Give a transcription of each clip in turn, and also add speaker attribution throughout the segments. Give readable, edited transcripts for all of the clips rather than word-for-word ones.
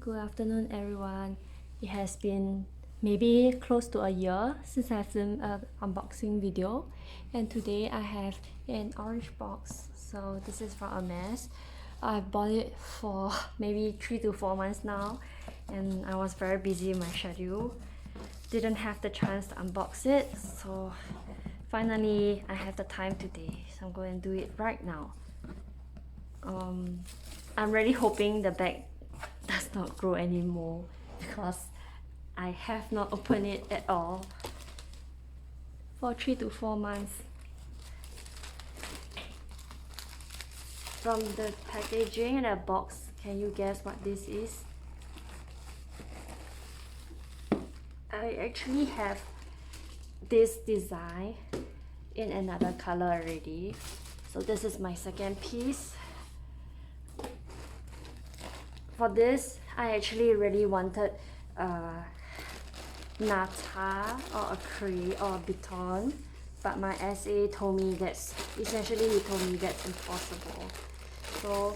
Speaker 1: Good afternoon, everyone. It has been maybe close to a year since I filmed an unboxing video, and today I have an orange box. So this is from Hermes. I've bought it for maybe 3 to 4 months now, and I was very busy in my schedule. Didn't have the chance to unbox it, so finally I have the time today, so I'm going to do it right now. I'm really hoping the bag does not grow anymore because I have not opened it at all for 3 to 4 months. From the packaging and the box, can you guess what this is? I actually have this design in another color already, so this is my second piece. For this, I actually really wanted Nata or a Cray or a Picotin, but my SA told me that's essentially impossible. So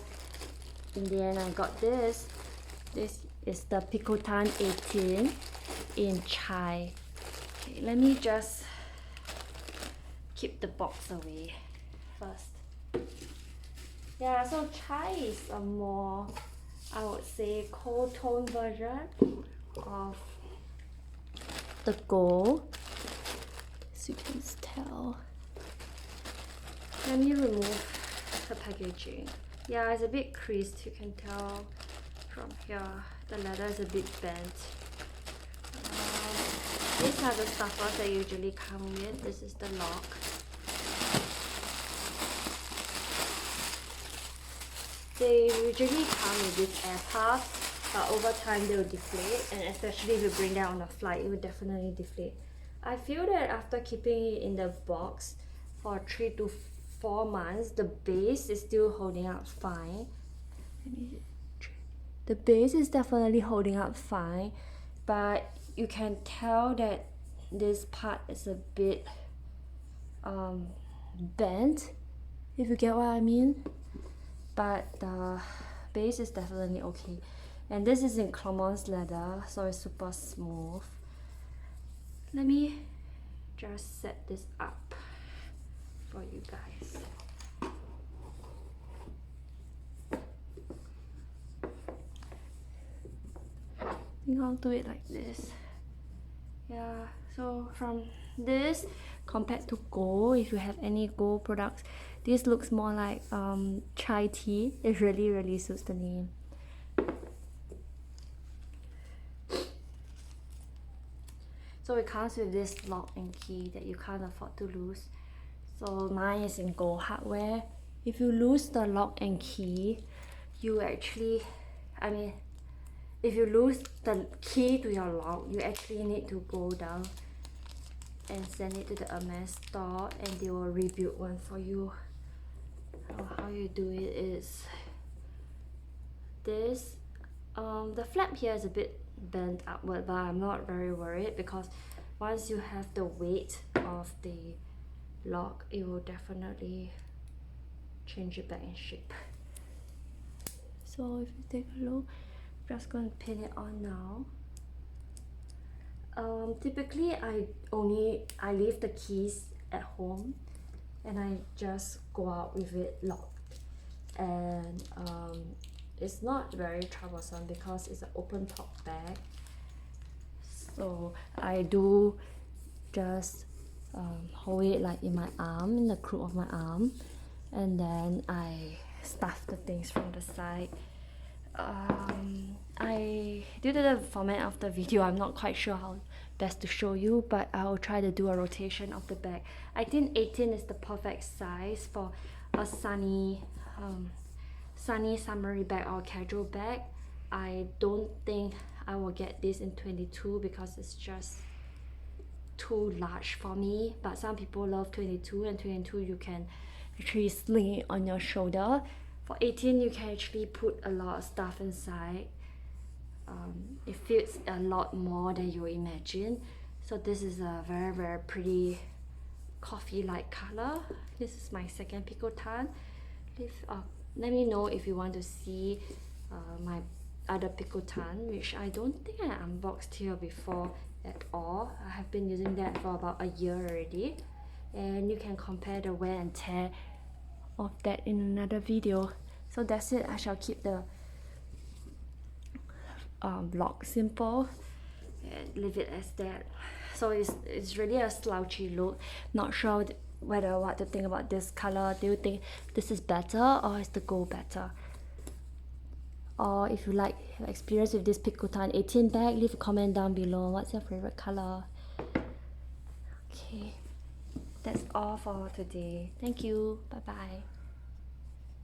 Speaker 1: in the end, I got this. This is the Picotin 18 in Chai. Okay, let me just keep the box away first. Yeah, so Chai is a more, I would say, cold tone version of the gold, as you can tell. Let me remove the packaging. Yeah, it's a bit creased, you can tell from here. The leather is a bit bent. These are the stuffers that usually come with. This is the lock. They usually come with this air puff, but over time they will deflate, and especially if you bring that on a flight, it will definitely deflate. I feel that after keeping it in the box for 3 to 4 months, the base is still holding up fine. The base is definitely holding up fine, but you can tell that this part is a bit bent, if you get what I mean. But the base is definitely okay, and this is in Clemence leather, so it's super smooth. Let me just set this up for you guys. I think I'll do it like this. Yeah, so from this compared to gold, if you have any gold products, this looks more like chai tea. It really suits the name. So it comes with this lock and key that you can't afford to lose. So mine is in gold hardware. If you lose the lock and key, you actually, if you lose the key to your lock, you actually need to go down and send it to the Hermes store, and they will rebuild one for you. How you do it is this. The flap here is a bit bent upward, but I'm not very worried because once you have the weight of the lock, it will definitely change it back in shape. So if you take a look, I'm just going to pin it on now. Typically I leave the keys at home and I just go out with it locked, and it's not very troublesome because it's an open top bag. So I do just hold it like in my arm, in the crook of my arm, and then I stuff the things from the side. Due to the format of the video, I'm not quite sure how best to show you, but I will try to do a rotation of the bag. I think 18 is the perfect size for a sunny summery bag or casual bag. I don't think I will get this in 22 because it's just too large for me, but some people love 22, and 22 you can actually sling it on your shoulder. For 18, you can actually put a lot of stuff inside. It fits a lot more than you imagine. So this is a very pretty coffee-like color. This is my second Picotin. Let me know if you want to see my other Picotin, which I don't think I unboxed here before at all. I have been using that for about a year already, and you can compare the wear and tear of that in another video. So that's it. I shall keep the vlog simple and leave it as that. So it's really a slouchy look. Not sure whether what to think about this color. Do you think this is better or is the gold better? Or if you like experience with this Picotin 18 bag, leave a comment down below. What's your favorite color? Okay, that's all for today. Thank you. Bye bye.